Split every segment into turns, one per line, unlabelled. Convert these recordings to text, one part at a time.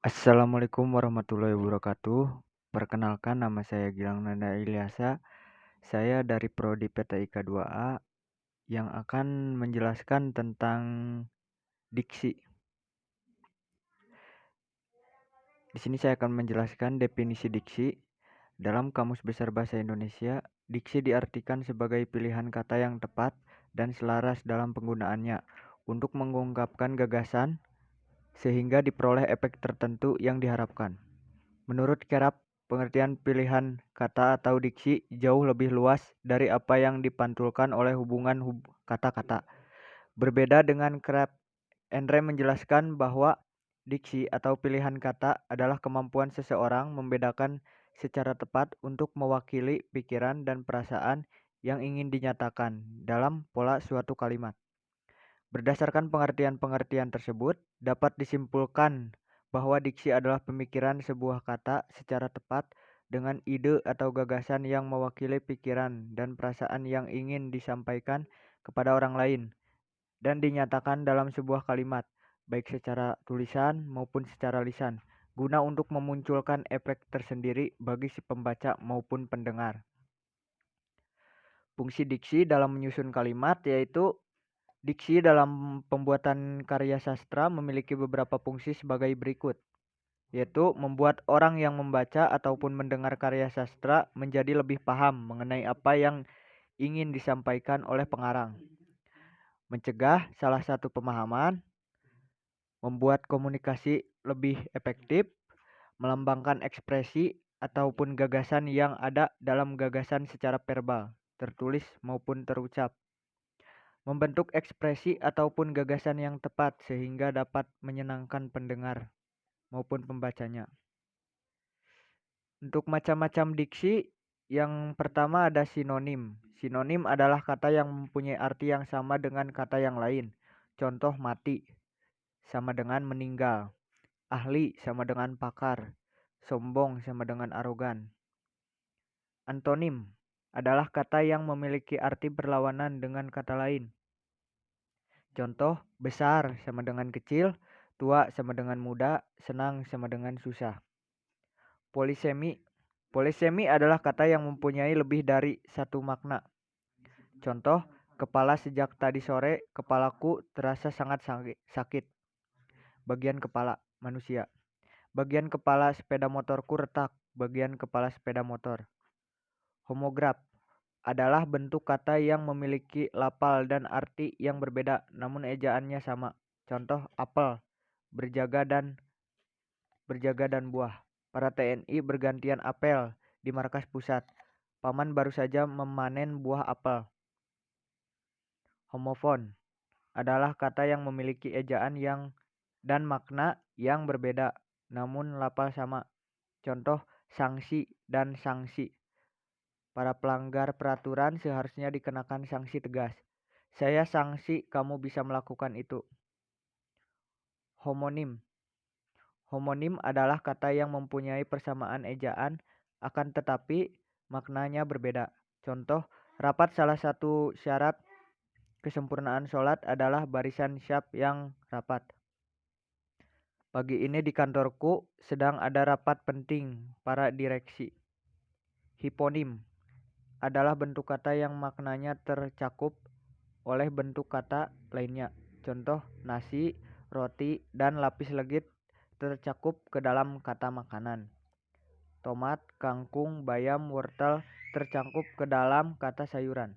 Assalamualaikum warahmatullahi wabarakatuh. Perkenalkan, nama saya Gilang Nanda Ilyasa. Saya dari Prodi PTIK 2A yang akan menjelaskan tentang diksi. Di sini saya akan menjelaskan definisi diksi. Dalam Kamus Besar Bahasa Indonesia, diksi diartikan sebagai pilihan kata yang tepat dan selaras dalam penggunaannya untuk mengungkapkan gagasan sehingga diperoleh efek tertentu yang diharapkan. Menurut Kerap, pengertian pilihan kata atau diksi jauh lebih luas dari apa yang dipantulkan oleh hubungan kata-kata. Berbeda dengan Kerap, Andre menjelaskan bahwa diksi atau pilihan kata adalah kemampuan seseorang membedakan secara tepat untuk mewakili pikiran dan perasaan yang ingin dinyatakan dalam pola suatu kalimat. Berdasarkan pengertian-pengertian tersebut, dapat disimpulkan bahwa diksi adalah pemikiran sebuah kata secara tepat dengan ide atau gagasan yang mewakili pikiran dan perasaan yang ingin disampaikan kepada orang lain dan dinyatakan dalam sebuah kalimat, baik secara tulisan maupun secara lisan, guna untuk memunculkan efek tersendiri bagi si pembaca maupun pendengar. Fungsi diksi dalam menyusun kalimat yaitu diksi dalam pembuatan karya sastra memiliki beberapa fungsi sebagai berikut, yaitu membuat orang yang membaca ataupun mendengar karya sastra menjadi lebih paham mengenai apa yang ingin disampaikan oleh pengarang, mencegah salah satu pemahaman, membuat komunikasi lebih efektif, melambangkan ekspresi ataupun gagasan yang ada dalam gagasan secara verbal, tertulis maupun terucap, membentuk ekspresi ataupun gagasan yang tepat sehingga dapat menyenangkan pendengar maupun pembacanya. Untuk macam-macam diksi, yang pertama ada sinonim. Sinonim adalah kata yang mempunyai arti yang sama dengan kata yang lain. Contoh, mati sama dengan meninggal, ahli sama dengan pakar, sombong sama dengan arogan. Antonim adalah kata yang memiliki arti berlawanan dengan kata lain. Contoh, besar sama dengan kecil, tua sama dengan muda, senang sama dengan susah. Polisemi. Polisemi adalah kata yang mempunyai lebih dari satu makna. Contoh, kepala sejak tadi sore, kepalaku terasa sangat sakit. Bagian kepala manusia. Bagian kepala sepeda motorku retak. Bagian kepala sepeda motor. Homograf adalah bentuk kata yang memiliki lafal dan arti yang berbeda namun ejaannya sama. Contoh, apel, berjaga dan buah. Para TNI bergantian apel di markas pusat. Paman baru saja memanen buah apel. Homofon adalah kata yang memiliki ejaan dan makna yang berbeda namun lafal sama. Contoh, sanksi dan sanksi. Para pelanggar peraturan seharusnya dikenakan sanksi tegas. Saya sanksi kamu bisa melakukan itu. Homonim. Homonim adalah kata yang mempunyai persamaan ejaan akan tetapi maknanya berbeda. Contoh, rapat salah satu syarat kesempurnaan sholat adalah barisan syaf yang rapat. Pagi ini di kantorku sedang ada rapat penting para direksi. Hiponim adalah bentuk kata yang maknanya tercakup oleh bentuk kata lainnya. Contoh, nasi, roti, dan lapis legit tercakup ke dalam kata makanan. Tomat, kangkung, bayam, wortel tercakup ke dalam kata sayuran.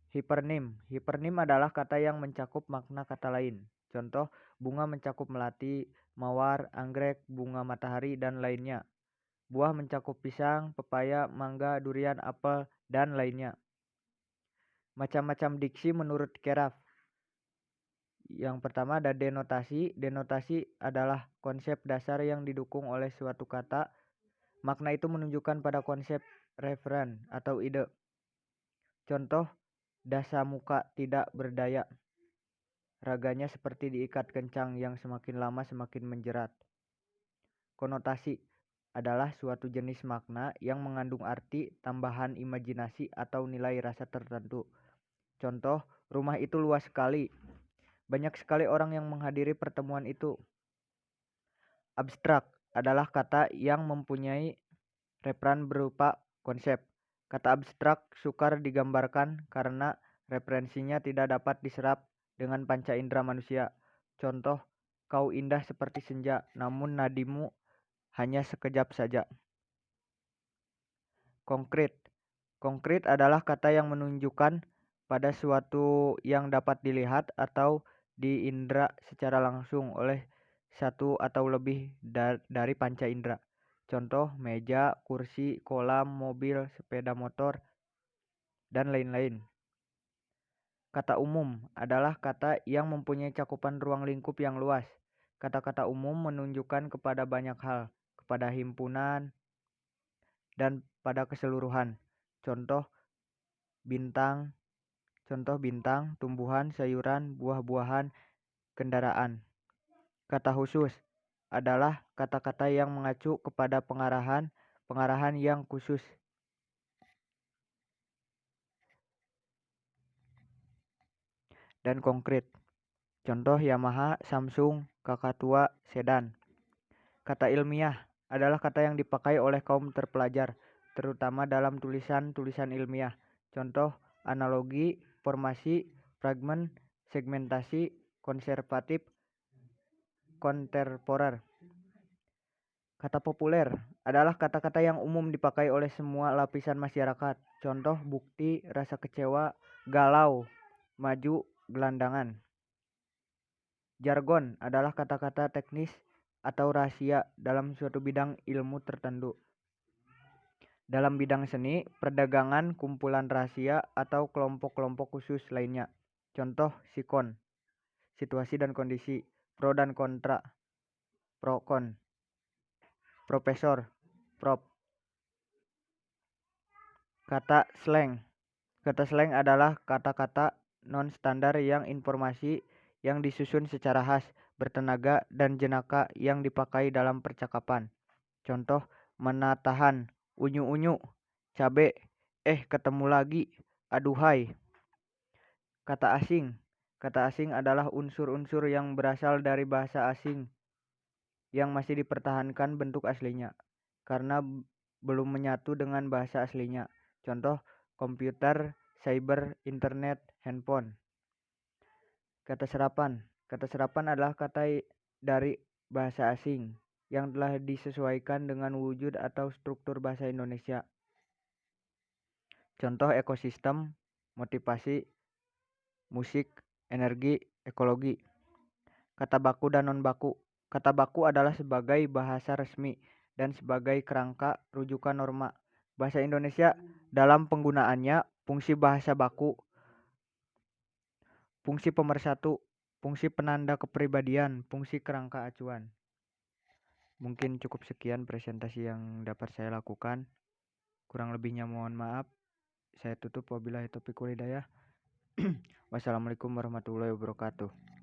Hipernim. Hipernim adalah kata yang mencakup makna kata lain. Contoh, bunga mencakup melati, mawar, anggrek, bunga matahari, dan lainnya. Buah mencakup pisang, pepaya, mangga, durian, apel, dan lainnya. Macam-macam diksi menurut Keraf. Yang pertama ada denotasi. Denotasi adalah konsep dasar yang didukung oleh suatu kata. Makna itu menunjukkan pada konsep referen atau ide. Contoh, dasa muka tidak berdaya. Raganya seperti diikat kencang yang semakin lama semakin menjerat. Konotasi adalah suatu jenis makna yang mengandung arti, tambahan imajinasi atau nilai rasa tertentu. Contoh, rumah itu luas sekali. Banyak sekali orang yang menghadiri pertemuan itu. Abstrak adalah kata yang mempunyai referan berupa konsep. Kata abstrak sukar digambarkan karena referensinya tidak dapat diserap dengan panca indera manusia. Contoh, kau indah seperti senja, namun nadimu hanya sekejap saja. Konkret. Konkret adalah kata yang menunjukkan pada suatu yang dapat dilihat atau diindra secara langsung oleh satu atau lebih dari panca indera. Contoh, meja, kursi, kolam, mobil, sepeda motor, dan lain-lain. Kata umum adalah kata yang mempunyai cakupan ruang lingkup yang luas. Kata-kata umum menunjukkan kepada banyak hal, kepada himpunan, dan pada keseluruhan. Contoh bintang, tumbuhan, sayuran, buah-buahan, kendaraan. Kata khusus adalah kata-kata yang mengacu kepada pengarahan yang khusus. Dan konkret. Contoh Yamaha, Samsung, Kakatua, Sedan. Kata ilmiah adalah kata yang dipakai oleh kaum terpelajar, terutama dalam tulisan-tulisan ilmiah. Contoh analogi, formasi, fragmen, segmentasi, konservatif, kontemporer. Kata populer adalah kata-kata yang umum dipakai oleh semua lapisan masyarakat. Contoh bukti, rasa kecewa, galau, maju, gelandangan. Jargon adalah kata-kata teknis atau rahasia dalam suatu bidang ilmu tertentu. Dalam bidang seni, perdagangan, kumpulan rahasia, atau kelompok-kelompok khusus lainnya. Contoh sikon, situasi dan kondisi, pro dan kontra, pro kon, profesor, prop. Kata slang. Kata slang adalah kata-kata non-standar yang informasi yang disusun secara khas, bertenaga, dan jenaka yang dipakai dalam percakapan. Contoh, menatahan, unyu-unyu, cabe, ketemu lagi, aduhai. Kata asing. Kata asing adalah unsur-unsur yang berasal dari bahasa asing yang masih dipertahankan bentuk aslinya karena belum menyatu dengan bahasa aslinya. Contoh, komputer, cyber, internet, handphone. Kata serapan. Kata serapan adalah kata dari bahasa asing yang telah disesuaikan dengan wujud atau struktur bahasa Indonesia. Contoh ekosistem, motivasi, musik, energi, ekologi. Kata baku dan non-baku. Kata baku adalah sebagai bahasa resmi dan sebagai kerangka rujukan norma bahasa Indonesia dalam penggunaannya, fungsi bahasa baku, fungsi pemersatu, fungsi penanda kepribadian, fungsi kerangka acuan. Mungkin cukup sekian presentasi yang dapat saya lakukan. Kurang lebihnya mohon maaf. Saya tutup wabillahi taufiq wal hidayah. Wassalamualaikum warahmatullahi wabarakatuh.